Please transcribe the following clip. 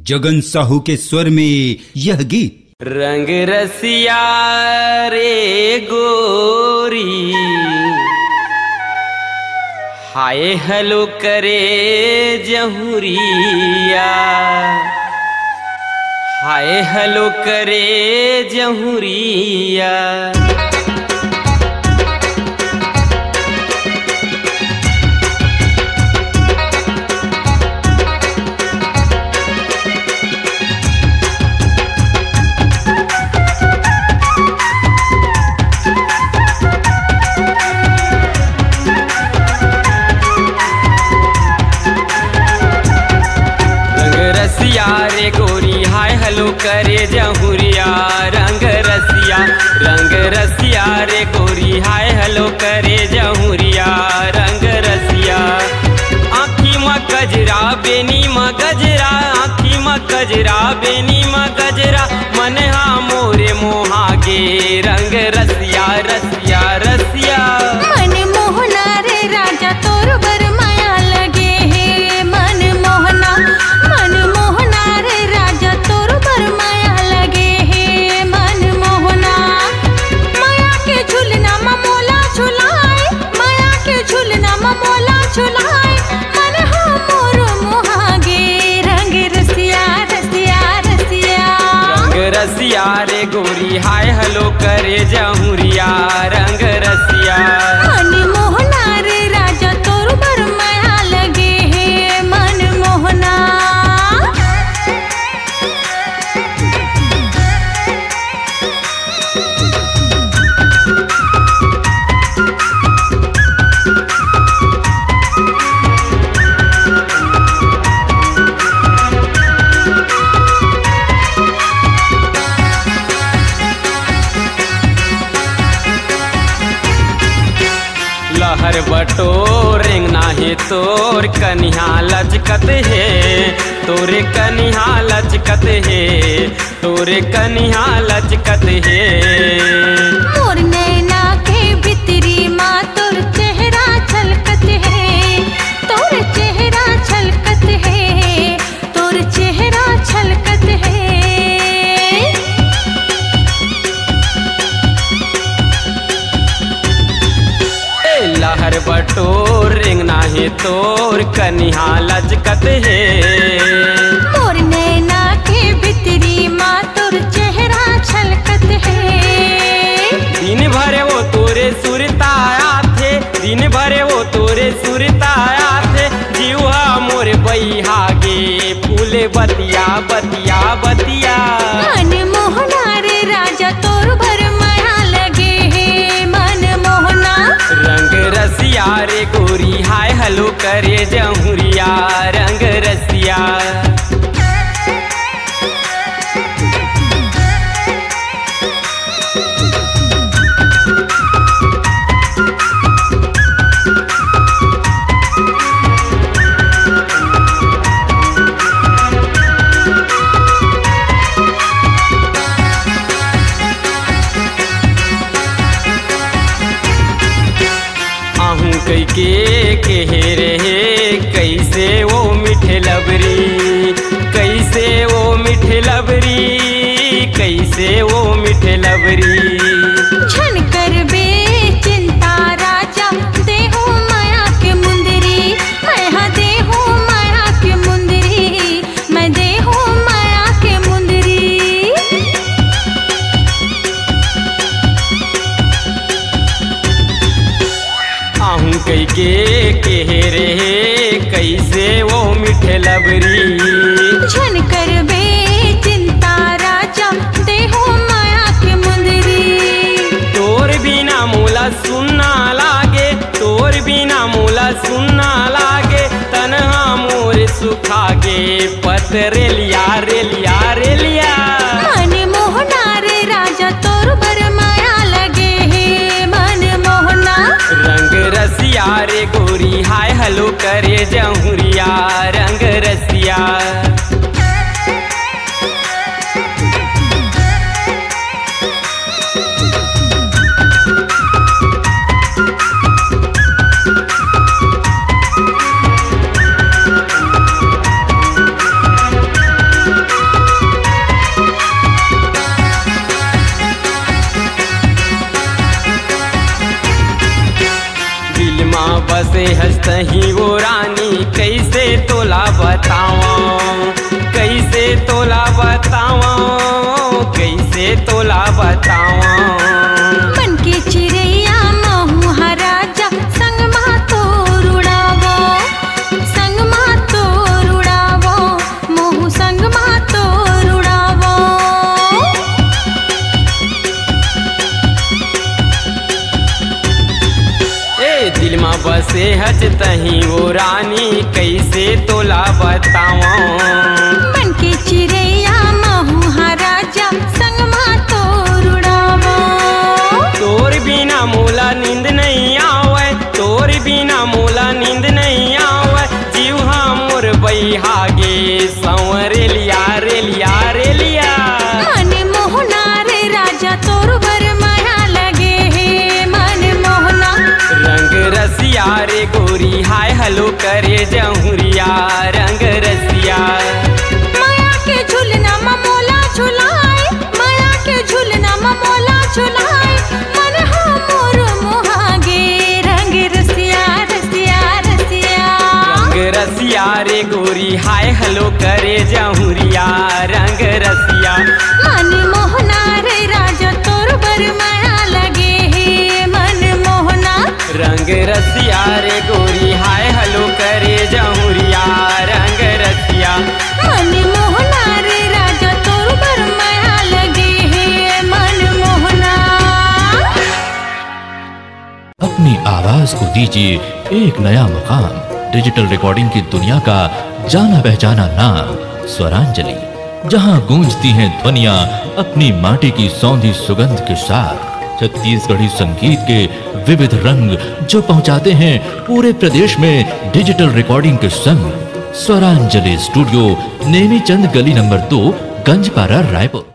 जगन साहू के स्वर में यह गीत। रंग रसिया रे गोरी, हाय हलो करे जहुरिया, हाय हलो करे जहुरिया। रे गोरी हाय हलो करे जहुरिया, रंग रसिया रे गोरी हाय हलो करे जहुरिया, रंग रसिया। आँखी में गजरा बेनी में गजरा, आँखी में गजरा बेनी में गजरा, मन हा मोरे मोहागे रंग रसिया रसिया रसिया। मन मोहना रे राजा तोर बर माया लगे है, मन मोहना रे राजा तोर बर माया लगे है, मन मोहना। माया के झूलना ममोला झुलाए, माया के झूलना ममोला झुलाए, मन हा मोर मोहागे रंग रसिया रसिया रसिया। रंग रसिया रे गोरी हाय हलो करे जहुरिया, रंग रसिया। मन मोहना रे राजा तोर बर माया लगे है, मन मोहना। लहर बटोर नाही तोर कन्हा लचकत है, तोरे कन्हा लचकत है, तोरे कन्हा लचकत है। मोर नैना के भितरी माँ तोर चेहरा छलकत है, तोर चेहरा छलकत है, तोर चेहरा छलकत है। लहर बटोर नाही तोर कन्हा लचकत है, मोर नैना के भितरी माँ तोर चेहरा छलकत है। दिन भरे वो तोरे सुरताया थे, दिन भरे वो तोरे सुरताया थे, जीवा मोर बहिहागे फूले बतिया बतिया बतिया। मन मोहना रे राजा तोर बर माया लगे है, मन मोहना। रंग रसिया रे गोरी हाय हलो करे जहुरिया, रंग रसिया। के रहे कैसे वो मिठे लबरी, कैसे वो मिठे लबरी, कैसे वो मिठे लबरी। छन कर बे चिंता राजा देहु माया के मुंदरी, मैं हाँ देहु माया के मुंदरी, मैं देहु माया के मुंदरी। आहूँ कई के रहे कैसे वो मिठे लबरी। छन कर बे चिंता राजा देहु माया के मुंदरी। तोर बिना मोला सुनना लागे, तोर बिना मोला सुनना लागे, तन्हा मोर सुखागे पतरे लिया रे लिया रे लिया। मन मोहना रे राजा तोर बर माया लगे है, मन मोहना। रंग रसिया रे गोरी हाय हलो करे जहुरिया, रंग रसिया। बसे हंसतही वो रानी कैसे तोला बतावा, कैसे तोला बतावा, कैसे तोला बतावा। बन के चिड़ैया महू राजा संग मा तोर उड़ावो, संग मा तोर उड़ावो, महू संग मा तोर उड़ावो। ए दिल में बसे हंसतही वो रानी कैसे तोला बतावा। बन के चिड़ैया महू राजा संग मा तोर उड़ावो। तोर बिना मोला नींद नहीं आवे, तोर बिना मोला नींद नहीं आवे। जीव मोर बैहागे संवर लिया रे लिया रे लिया। मन मोहना रे राजा तोर बर माया लगे हे मन मोहना। रंग रसिया रे गोरी हाय हलो करे जहुरिया रंग रसिया। माया के झुलना ममोला झुलाए, माया के झुलना ममोला झुलाए। मन हो मोर मोहागे रंग रसिया रसिया रसिया। रंग रसिया रे गोरी हाय हलो करे जहुरिया रंग रसिया। मन मोहना रे राजा तोर बर माया लगे हे मन मोहना। रंग रसिया रे गोरी हाय हलो करे जहुरिया रंग रसिया। मन मोहना रे राजा तोर बर माया लगे हे मन मोहना। अपनी आवाज को दीजिए एक नया मुकाम। डिजिटल रिकॉर्डिंग की दुनिया का जाना पहचाना नाम स्वरांजलि, जहां गूंजती हैं ध्वनियां अपनी माटी की सौंधी सुगंध के साथ। छत्तीसगढ़ी संगीत के विविध रंग जो पहुंचाते हैं पूरे प्रदेश में डिजिटल रिकॉर्डिंग के संग। स्वरांजलि स्टूडियो, नेमीचंद गली नंबर 2, गंजपारा, रायपुर।